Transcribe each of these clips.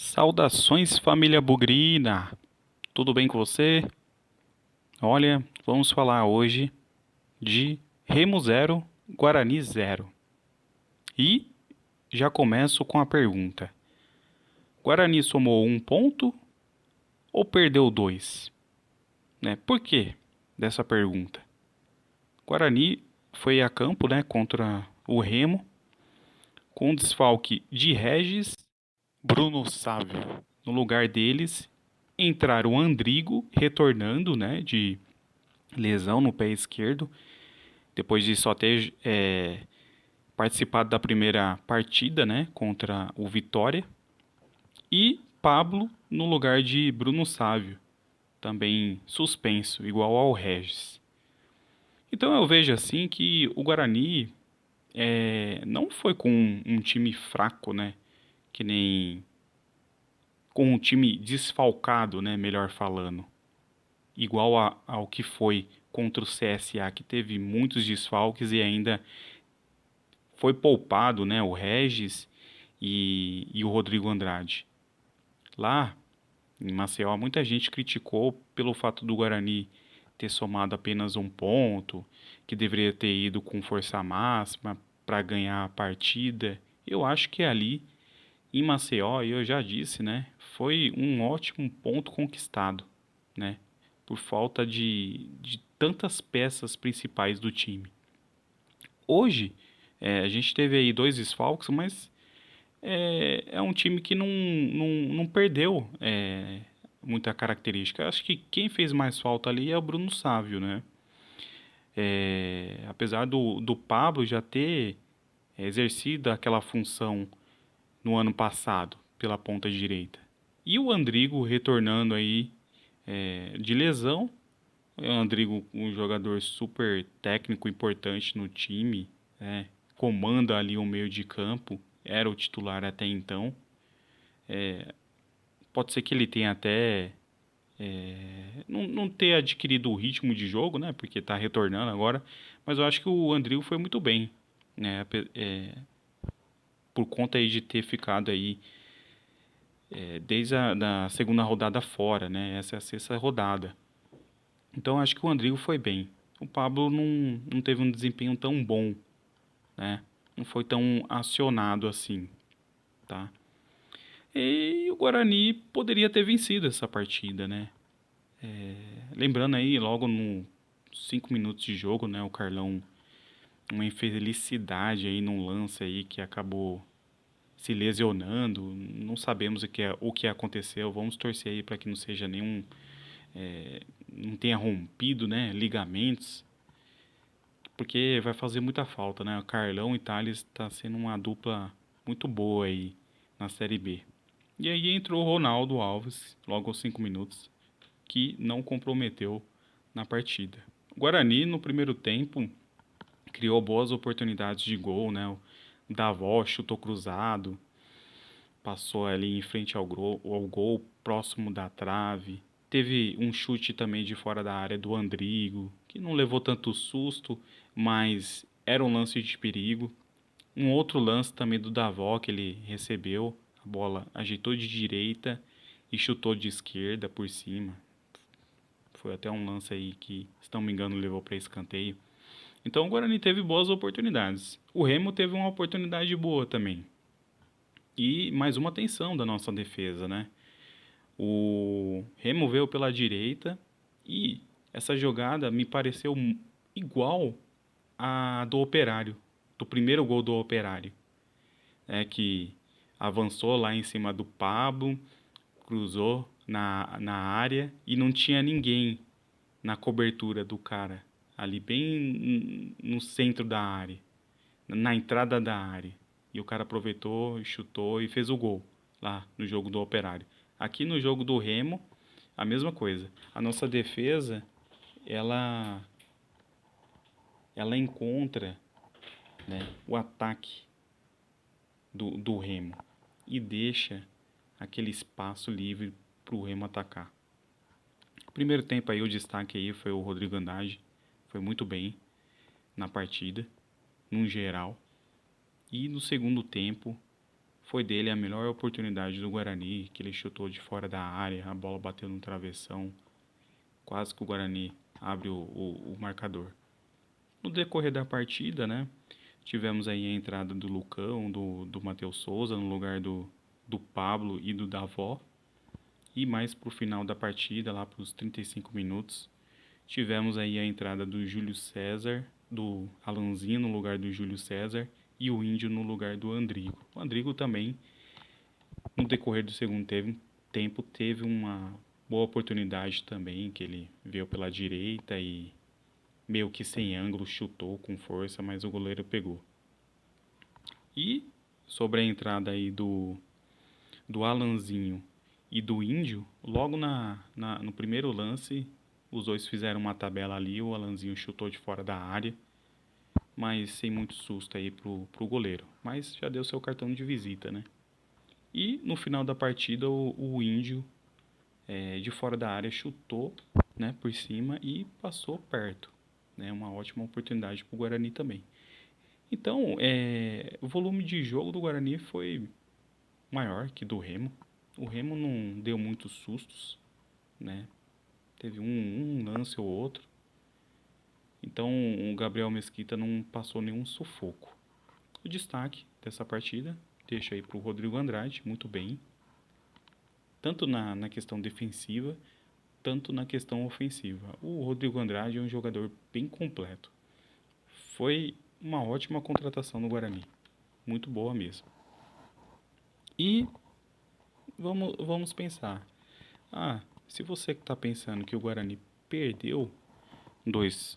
Saudações, família bugrina! Tudo bem com você? Olha, vamos falar hoje de Remo zero, Guarani zero. E já começo com a pergunta: Guarani somou um ponto ou perdeu dois? Né? Por que dessa pergunta? Guarani foi a campo, né, contra o Remo, com desfalque de Regis, Bruno Sávio. No lugar deles, entraram o Andrigo, retornando, né, de lesão no pé esquerdo, depois de só ter participado da primeira partida, né, contra o Vitória, e Pablo no lugar de Bruno Sávio, também suspenso, igual ao Regis. Então eu vejo assim que o Guarani não foi com um time fraco, né, que nem com um time desfalcado, né, melhor falando, igual ao que foi contra o CSA, que teve muitos desfalques e ainda foi poupado, né, o Regis e o Rodrigo Andrade. Lá em Maceió, muita gente criticou pelo fato do Guarani ter somado apenas um ponto, que deveria ter ido com força máxima para ganhar a partida. Eu acho que ali em Maceió, eu já disse, né, foi um ótimo ponto conquistado, né, por falta de tantas peças principais do time. Hoje, a gente teve aí dois desfalques, mas é um time que não perdeu muita característica. Acho que quem fez mais falta ali é o Bruno Sávio, né? Apesar do Pablo já ter exercido aquela função no ano passado pela ponta direita. E o Andrigo retornando aí de lesão. O Andrigo, um jogador super técnico, importante no time, né? Comanda ali o meio de campo, era o titular até então. Pode ser que ele tenha até não ter adquirido o ritmo de jogo, né? Porque está retornando agora. Mas eu acho que o Andrigo foi muito bem, né? Por conta aí de ter ficado aí desde a da segunda rodada fora, né? Essa é a sexta rodada. Então eu acho que o Andrigo foi bem. O Pablo não teve um desempenho tão bom, né? Não foi tão acionado assim, tá? E o Guarani poderia ter vencido essa partida, né? Lembrando aí, logo no 5 minutos de jogo, né? O Carlão, uma infelicidade aí num lance aí que acabou se lesionando. Não sabemos o que aconteceu. Vamos torcer aí para que não seja nenhum. Não tenha rompido, né? Ligamentos. Porque vai fazer muita falta, né? O Carlão e Thales está sendo uma dupla muito boa aí na Série B. E aí entrou o Ronaldo Alves, logo aos 5 minutos, que não comprometeu na partida. O Guarani, no primeiro tempo, criou boas oportunidades de gol, né? O Davó chutou cruzado, passou ali em frente ao gol, próximo da trave. Teve um chute também de fora da área do Andrigo, que não levou tanto susto, mas era um lance de perigo. Um outro lance também do Davó que ele recebeu, a bola ajeitou de direita e chutou de esquerda por cima. Foi até um lance aí que, se não me engano, levou para escanteio. Então o Guarani teve boas oportunidades. O Remo teve uma oportunidade boa também. E mais uma atenção da nossa defesa, né? O Remo veio pela direita e essa jogada me pareceu igual à do Operário, do primeiro gol do Operário, que avançou lá em cima do Pablo, cruzou na área e não tinha ninguém na cobertura do cara, ali bem no centro da área, na entrada da área. E o cara aproveitou, chutou e fez o gol lá no jogo do Operário. Aqui no jogo do Remo, a mesma coisa. A nossa defesa, ela ela encontra, né, o ataque do Remo e deixa aquele espaço livre para o Remo atacar. Primeiro tempo aí o destaque aí foi o Rodrigo Andrade, foi muito bem na partida, num geral. E no segundo tempo, Foi dele a melhor oportunidade do Guarani, que ele chutou de fora da área, a bola bateu no travessão, quase que o Guarani abre o marcador. No decorrer da partida, né, tivemos aí a entrada do Lucão, do Matheus Souza, no lugar do Pablo e do Davó. E mais pro final da partida, lá para os 35 minutos, tivemos aí a entrada do Júlio César, do Alanzinho no lugar do Júlio César e o Índio no lugar do Andrigo. O Andrigo também, no decorrer do segundo tempo, teve uma boa oportunidade também, que ele veio pela direita e meio que sem ângulo chutou com força, mas o goleiro pegou. E sobre a entrada aí do Alanzinho e do Índio, logo no primeiro lance, os dois fizeram uma tabela ali, o Alanzinho chutou de fora da área, mas sem muito susto aí pro goleiro. Mas já deu seu cartão de visita, né? E no final da partida, o Índio, de fora da área, chutou, né, por cima e passou perto. Né? Uma ótima oportunidade pro Guarani também. Então, o volume de jogo do Guarani foi maior que do Remo. O Remo não deu muitos sustos, né? Teve um lance ou outro. Então o Gabriel Mesquita não passou nenhum sufoco. O destaque dessa partida deixa aí para o Rodrigo Andrade, muito bem. Tanto na questão defensiva, tanto na questão ofensiva. O Rodrigo Andrade é um jogador bem completo. Foi uma ótima contratação no Guarani. Muito boa mesmo. E vamos pensar. Se você está pensando que o Guarani perdeu dois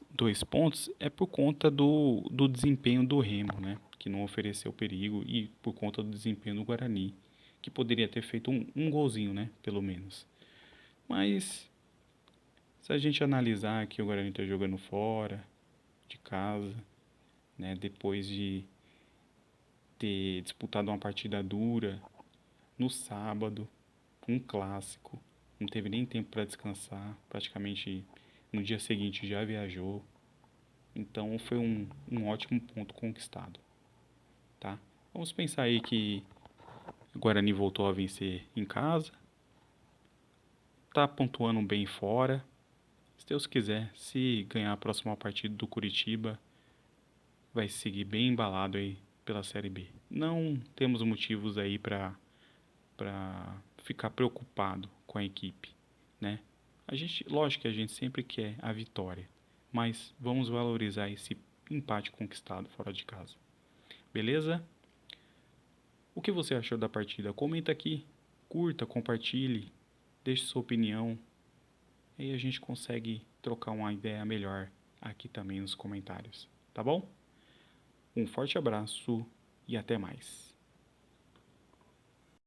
pontos, é por conta do desempenho do Remo, né? Que não ofereceu perigo e por conta do desempenho do Guarani, que poderia ter feito um golzinho, né? Pelo menos. Mas se a gente analisar que o Guarani está jogando fora, de casa, né? Depois de ter disputado uma partida dura no sábado, um clássico, não teve nem tempo para descansar, praticamente no dia seguinte já viajou. Então foi um ótimo ponto conquistado, tá? Vamos pensar aí que o Guarani voltou a vencer em casa, tá pontuando bem fora. Se Deus quiser, se ganhar a próxima partida do Curitiba, vai seguir bem embalado aí pela Série B. Não temos motivos aí para ficar preocupado com a equipe, né? Lógico que a gente sempre quer a vitória, mas vamos valorizar esse empate conquistado fora de casa. Beleza? O que você achou da partida? Comenta aqui, curta, compartilhe, deixe sua opinião. Aí a gente consegue trocar uma ideia melhor aqui também nos comentários, tá bom? Um forte abraço e até mais.